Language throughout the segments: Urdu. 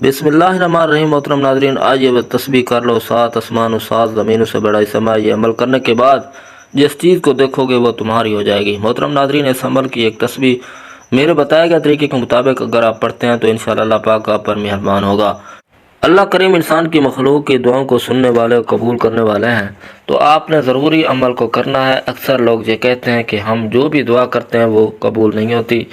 بسم اللہ الرحمن الرحیم۔ محترم ناظرین، آج یہ تسبیح کر لو، سات آسمان و سات زمینوں سے بڑا اس عمل، یہ عمل کرنے کے بعد جس چیز کو دیکھو گے وہ تمہاری ہو جائے گی۔ محترم ناظرین، اس عمل کی ایک تسبیح میرے بتائے گئے طریقے کے مطابق اگر آپ پڑھتے ہیں تو انشاءاللہ اللہ پاک آپ پر مہربان ہوگا۔ اللہ کریم انسان کی مخلوق کی دعاؤں کو سننے والے و قبول کرنے والے ہیں، تو آپ نے ضروری عمل کو کرنا ہے۔ اکثر لوگ یہ کہتے ہیں کہ ہم جو بھی دعا کرتے ہیں وہ قبول نہیں ہوتی۔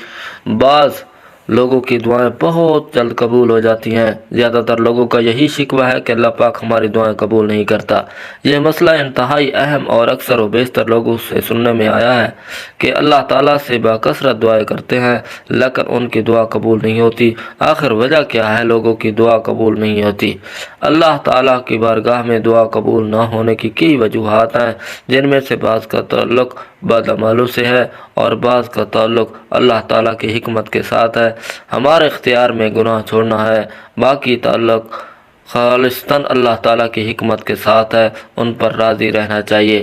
بعض لوگوں کی دعائیں بہت جلد قبول ہو جاتی ہیں۔ زیادہ تر لوگوں کا یہی شکوہ ہے کہ اللہ پاک ہماری دعائیں قبول نہیں کرتا۔ یہ مسئلہ انتہائی اہم اور اکثر و بیشتر لوگوں سے سننے میں آیا ہے کہ اللہ تعالیٰ سے باکثرت دعائیں کرتے ہیں لیکن ان کی دعا قبول نہیں ہوتی۔ آخر وجہ کیا ہے لوگوں کی دعا قبول نہیں ہوتی؟ اللہ تعالیٰ کی بارگاہ میں دعا قبول نہ ہونے کی کئی وجوہات ہیں، جن میں سے بعض کا تعلق بد عملوں سے ہے اور بعض کا تعلق اللہ تعالیٰ کی حکمت کے ساتھ ہے۔ ہمارے اختیار میں گناہ چھوڑنا ہے، باقی تعلق خالصتاً اللہ تعالیٰ کی حکمت کے ساتھ ہے، ان پر راضی رہنا چاہیے،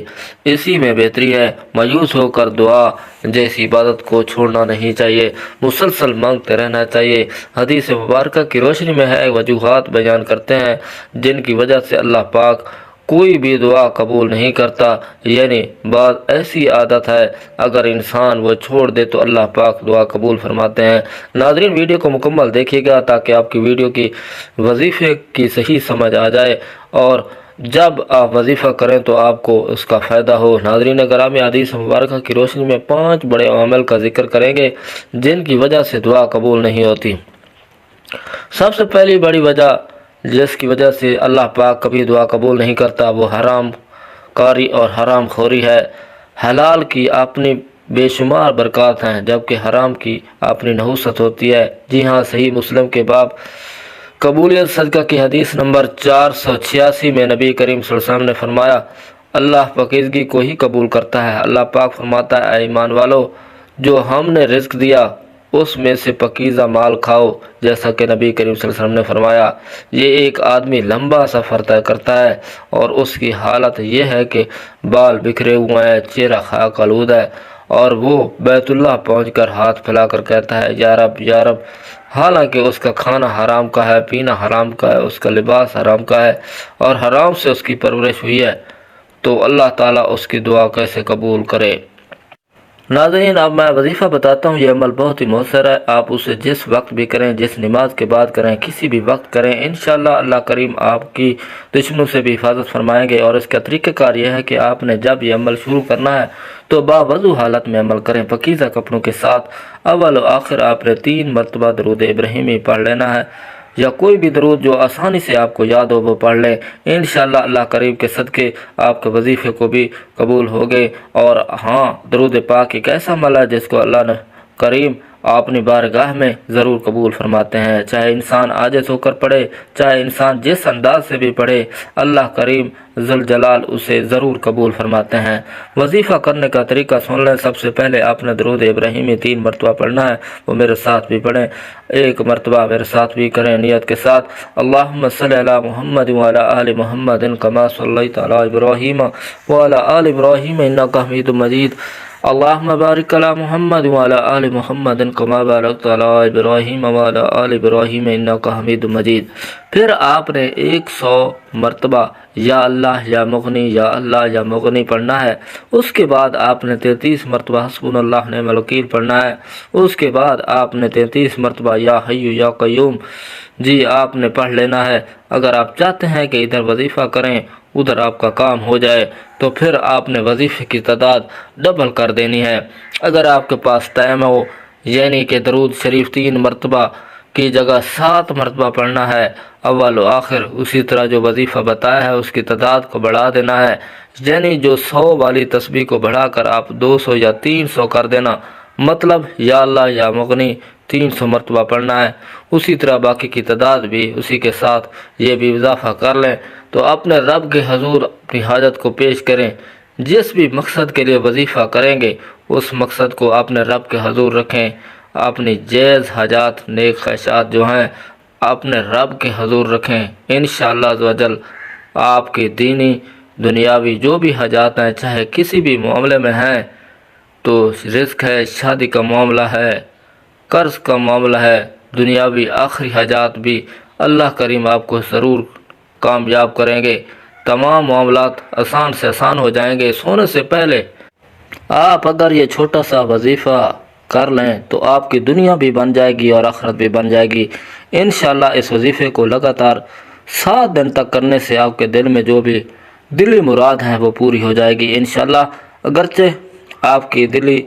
اسی میں بہتری ہے۔ مایوس ہو کر دعا جیسی عبادت کو چھوڑنا نہیں چاہیے، مسلسل مانگتے رہنا چاہیے۔ حدیث مبارکہ کی روشنی میں ہے وجوہات بیان کرتے ہیں جن کی وجہ سے اللہ پاک کوئی بھی دعا قبول نہیں کرتا، یعنی بعض ایسی عادت ہے اگر انسان وہ چھوڑ دے تو اللہ پاک دعا قبول فرماتے ہیں۔ ناظرین، ویڈیو کو مکمل دیکھیے گا تاکہ آپ کی ویڈیو کی وظیفے کی صحیح سمجھ آ جائے اور جب آپ وظیفہ کریں تو آپ کو اس کا فائدہ ہو۔ ناظرین گرامی، حدیث مبارکہ کی روشنی میں 5 بڑے عوامل کا ذکر کریں گے جن کی وجہ سے دعا قبول نہیں ہوتی۔ سب سے پہلی بڑی وجہ جس کی وجہ سے اللہ پاک کبھی دعا قبول نہیں کرتا وہ حرام کاری اور حرام خوری ہے۔ حلال کی اپنی بے شمار برکات ہیں جبکہ حرام کی اپنی نحوست ہوتی ہے۔ جی ہاں، صحیح مسلم کے باب قبولیت صدقہ کی حدیث نمبر 486 میں نبی کریم صلی اللہ علیہ وسلم نے فرمایا، اللہ پاکیزگی کو ہی قبول کرتا ہے۔ اللہ پاک فرماتا ہے، اے ایمان والو، جو ہم نے رزق دیا اس میں سے پاکیزہ مال کھاؤ۔ جیسا کہ نبی کریم صلی اللہ علیہ وسلم نے فرمایا، یہ ایک آدمی لمبا سفر طے کرتا ہے اور اس کی حالت یہ ہے کہ بال بکھرے ہوئے ہیں، چہرہ خاک آلود ہے، اور وہ بیت اللہ پہنچ کر ہاتھ پھیلا کر کہتا ہے، یا رب یا رب، حالانکہ اس کا کھانا حرام کا ہے، پینا حرام کا ہے، اس کا لباس حرام کا ہے اور حرام سے اس کی پرورش ہوئی ہے، تو اللہ تعالیٰ اس کی دعا کیسے قبول کرے؟ ناظرین، اب میں وظیفہ بتاتا ہوں، یہ عمل بہت ہی مؤثر ہے۔ آپ اسے جس وقت بھی کریں، جس نماز کے بعد کریں، کسی بھی وقت کریں، انشاءاللہ اللہ کریم آپ کی دشمنوں سے بھی حفاظت فرمائیں گے۔ اور اس کا طریقہ کار یہ ہے کہ آپ نے جب یہ عمل شروع کرنا ہے تو باوضو حالت میں عمل کریں، پاکیزہ کپڑوں کے ساتھ۔ اول و آخر آپ نے 3 مرتبہ درود ابراہیمی پڑھ لینا ہے، یا کوئی بھی درود جو آسانی سے آپ کو یاد ہو وہ پڑھ لیں۔ انشاءاللہ اللہ کریم کے صدقے آپ کے وظیفے کو بھی قبول ہوگے۔ اور ہاں، درود پاک ایک ایسا عمل ہے جس کو اللہ کریم اپنی بارگاہ میں ضرور قبول فرماتے ہیں، چاہے انسان عاجز ہو کر پڑھے، چاہے انسان جس انداز سے بھی پڑھے، اللہ کریم ذوالجلال اسے ضرور قبول فرماتے ہیں۔ وظیفہ کرنے کا طریقہ سن لیں۔ سب سے پہلے آپ نے درود ابراہیمی 3 مرتبہ پڑھنا ہے، وہ میرے ساتھ بھی پڑھیں، 1 مرتبہ میرے ساتھ بھی کریں نیت کے ساتھ۔ اللہم صلی علی محمد وعلی آل محمد کما صلیت علی ابراہیم وعلی آل ابراہیم انک حمید مجید۔ اللہم بارک علی محمد وعلی آل محمد کما بارکت علی ابراہیم وعلی آل ابراہیم انک حمید مجید۔ پھر آپ نے 100 مرتبہ یا اللہ یا مغنی یا اللہ یا مغنی پڑھنا ہے۔ اس کے بعد آپ نے 33 مرتبہ حسبنا اللہ نعم الوکیل پڑھنا ہے۔ اس کے بعد آپ نے 33 مرتبہ یا حی یا قیوم جی آپ نے پڑھ لینا ہے۔ اگر آپ چاہتے ہیں کہ ادھر وظیفہ کریں ادھر آپ کا کام ہو جائے تو پھر آپ نے وظیفے کی تعداد ڈبل کر دینی ہے۔ اگر آپ کے پاس ٹائم ہو، یعنی کہ درود شریف 3 مرتبہ کی جگہ 7 مرتبہ پڑھنا ہے اول و آخر، اسی طرح جو وظیفہ بتایا ہے اس کی تعداد کو بڑھا دینا ہے، یعنی جو 100 والی تسبیح کو بڑھا کر آپ 200 یا 300 کر دینا، مطلب یا اللہ یا مغنی 300 مرتبہ پڑھنا ہے۔ اسی طرح باقی کی تعداد بھی اسی کے ساتھ یہ بھی اضافہ کر لیں، تو اپنے رب کے حضور اپنی حاجت کو پیش کریں۔ جس بھی مقصد کے لیے وظیفہ کریں گے اس مقصد کو اپنے رب کے حضور رکھیں، اپنی جائز حاجات نیک خواہشات جو ہیں اپنے رب کے حضور رکھیں۔ انشاءاللہ عزوجل آپ کی دینی دنیاوی جو بھی حاجات ہیں، چاہے کسی بھی معاملے میں ہیں، تو رزق ہے، شادی کا معاملہ ہے، قرض کا معاملہ ہے، دنیاوی آخری حاجات بھی اللہ کریم آپ کو ضرور کامیاب کریں گے، تمام معاملات آسان سے آسان ہو جائیں گے۔ سونے سے پہلے آپ اگر یہ چھوٹا سا وظیفہ کر لیں تو آپ کی دنیا بھی بن جائے گی اور آخرت بھی بن جائے گی۔ انشاءاللہ اس وظیفے کو لگاتار 7 دن تک کرنے سے آپ کے دل میں جو بھی دلی مراد ہیں وہ پوری ہو جائے گی انشاءاللہ۔ اگرچہ آپ کی دلی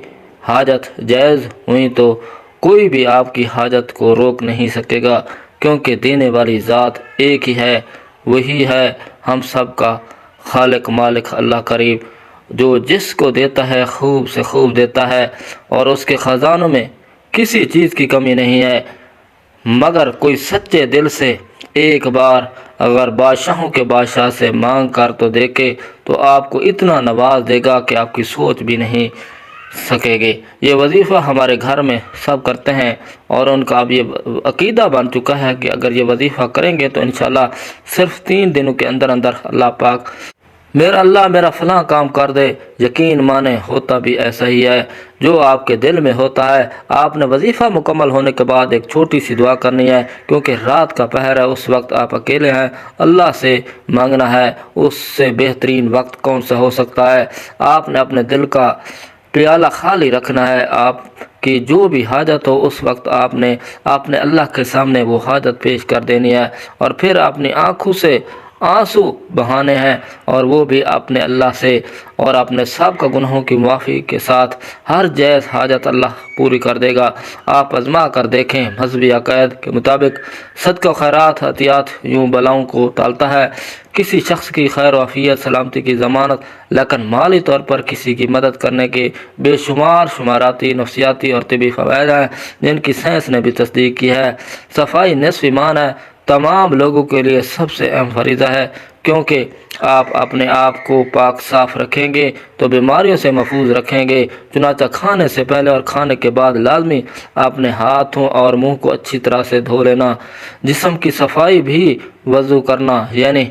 حاجت جائز ہوئی تو کوئی بھی آپ کی حاجت کو روک نہیں سکے گا، کیونکہ دینے والی ذات ایک ہی ہے، وہی ہے ہم سب کا خالق مالک اللہ کریم، جو جس کو دیتا ہے خوب سے خوب دیتا ہے، اور اس کے خزانوں میں کسی چیز کی کمی نہیں ہے۔ مگر کوئی سچے دل سے ایک بار اگر بادشاہوں کے بادشاہ سے مانگ کر تو دیکھے تو آپ کو اتنا نواز دے گا کہ آپ کی سوچ بھی نہیں سکے گے۔ یہ وظیفہ ہمارے گھر میں سب کرتے ہیں، اور ان کا اب یہ عقیدہ بن چکا ہے کہ اگر یہ وظیفہ کریں گے تو انشاءاللہ صرف 3 دنوں کے اندر اللہ پاک میرا فلاں کام کر دے۔ یقین مانے ہوتا بھی ایسا ہی ہے جو آپ کے دل میں ہوتا ہے۔ آپ نے وظیفہ مکمل ہونے کے بعد ایک چھوٹی سی دعا کرنی ہے، کیونکہ رات کا پہر ہے، اس وقت آپ اکیلے ہیں، اللہ سے مانگنا ہے۔ اس سے بہترین وقت کون سا ہو سکتا ہے؟ آپ نے اپنے دل کا پیالہ خالی رکھنا ہے، آپ کی جو بھی حاجت ہو اس وقت آپ نے اللہ کے سامنے وہ حاجت پیش کر دینی ہے، اور پھر اپنی آنکھوں سے آنسو بہانے ہیں، اور وہ بھی اپنے اللہ سے اور اپنے سب کا گناہوں کی معافی کے ساتھ ہر جائز حاجت اللہ پوری کر دے گا۔ آپ آزما کر دیکھیں، مذہبی عقائد کے مطابق صدقہ خیرات عطیات یوں بلاؤں کو ٹالتا ہے۔ کسی شخص کی خیر و عافیت سلامتی کی ضمانت، لیکن مالی طور پر کسی کی مدد کرنے کے بے شمار شماراتی نفسیاتی اور طبی فوائد ہیں جن کی سائنس نے بھی تصدیق کی ہے۔ صفائی نصف ایمان ہے، تمام لوگوں کے لیے سب سے اہم فریضہ ہے، کیونکہ آپ اپنے آپ کو پاک صاف رکھیں گے تو بیماریوں سے محفوظ رکھیں گے۔ چنانچہ کھانے سے پہلے اور کھانے کے بعد لازمی اپنے ہاتھوں اور منہ کو اچھی طرح سے دھو لینا۔ جسم کی صفائی بھی وضو کرنا، یعنی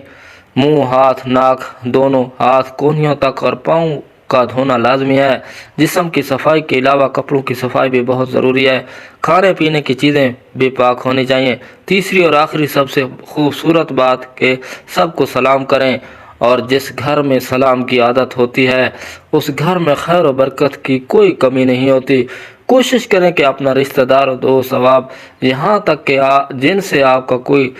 منہ، ہاتھ، ناک، دونوں ہاتھ کونیوں تک اور پاؤں کا دھونا لازمی ہے۔ جسم کی صفائی کے علاوہ کپڑوں کی صفائی بھی بہت ضروری ہے۔ کھانے پینے کی چیزیں بھی پاک ہونی چاہیے۔ تیسری اور آخری سب سے خوبصورت بات کہ سب کو سلام کریں، اور جس گھر میں سلام کی عادت ہوتی ہے اس گھر میں خیر و برکت کی کوئی کمی نہیں ہوتی۔ کوشش کریں کہ اپنا رشتہ دار دوست احباب، یہاں تک کہ جن سے آپ کا کوئی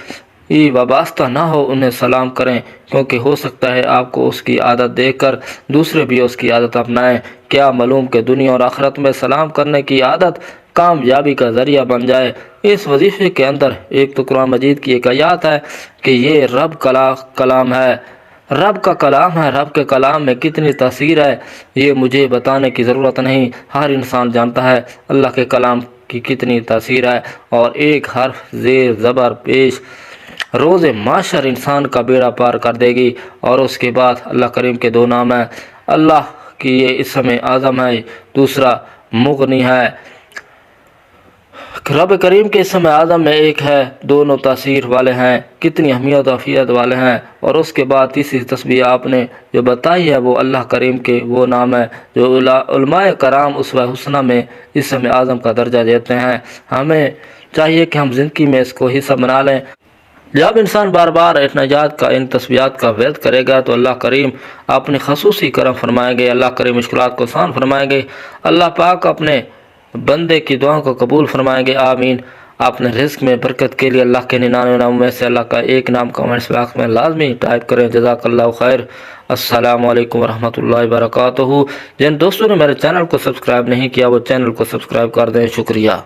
وابستہ نہ ہو، انہیں سلام کریں، کیونکہ ہو سکتا ہے آپ کو اس کی عادت دیکھ کر دوسرے بھی اس کی عادت اپنائیں۔ کیا معلوم کہ دنیا اور آخرت میں سلام کرنے کی عادت کامیابی کا ذریعہ بن جائے۔ اس وظیفے کے اندر ایک تو قرآن مجید کی ایک آیات ہے کہ یہ رب کا کلام ہے، رب کا کلام ہے۔ رب کے کلام میں کتنی تاثیر ہے یہ مجھے بتانے کی ضرورت نہیں، ہر انسان جانتا ہے اللہ کے کلام کی کتنی تاثیر ہے، اور ایک حرف زیر زبر پیش روز معاشر انسان کا بیڑا پار کر دے گی۔ اور اس کے بعد اللہ کریم کے 2 نام ہیں، اللہ کی یہ اسم اعظم ہے، دوسرا مغنی ہے۔ رب کریم کے اسم اعظم میں ایک ہے، دونوں تاثیر والے ہیں، کتنی اہمیت و عافیت والے ہیں۔ اور اس کے بعد تیسری تسبیح آپ نے جو بتائی ہے وہ اللہ کریم کے وہ نام ہے جو علماء کرام اسوہ حسنہ میں اسم اعظم کا درجہ دیتے ہیں۔ ہمیں چاہیے کہ ہم زندگی میں اس کو حصہ بنا لیں۔ جب انسان بار بار ان تسبیحات کا ورد کرے گا تو اللہ کریم اپنی خصوصی کرم فرمائیں گے، اللہ کریم مشکلات کو آسان فرمائیں گے، اللہ پاک اپنے بندے کی دعاؤں کو قبول فرمائیں گے، آمین۔ اپنے رزق میں برکت کے لیے اللہ کے 99 ناموں میں سے اللہ کا ایک نام کمنٹس باکس میں لازمی ٹائپ کریں۔ جزاک اللہ خیر۔ السلام علیکم ورحمۃ اللہ وبرکاتہ۔ جن دوستوں نے میرے چینل کو سبسکرائب نہیں کیا وہ چینل کو سبسکرائب کر دیں، شکریہ۔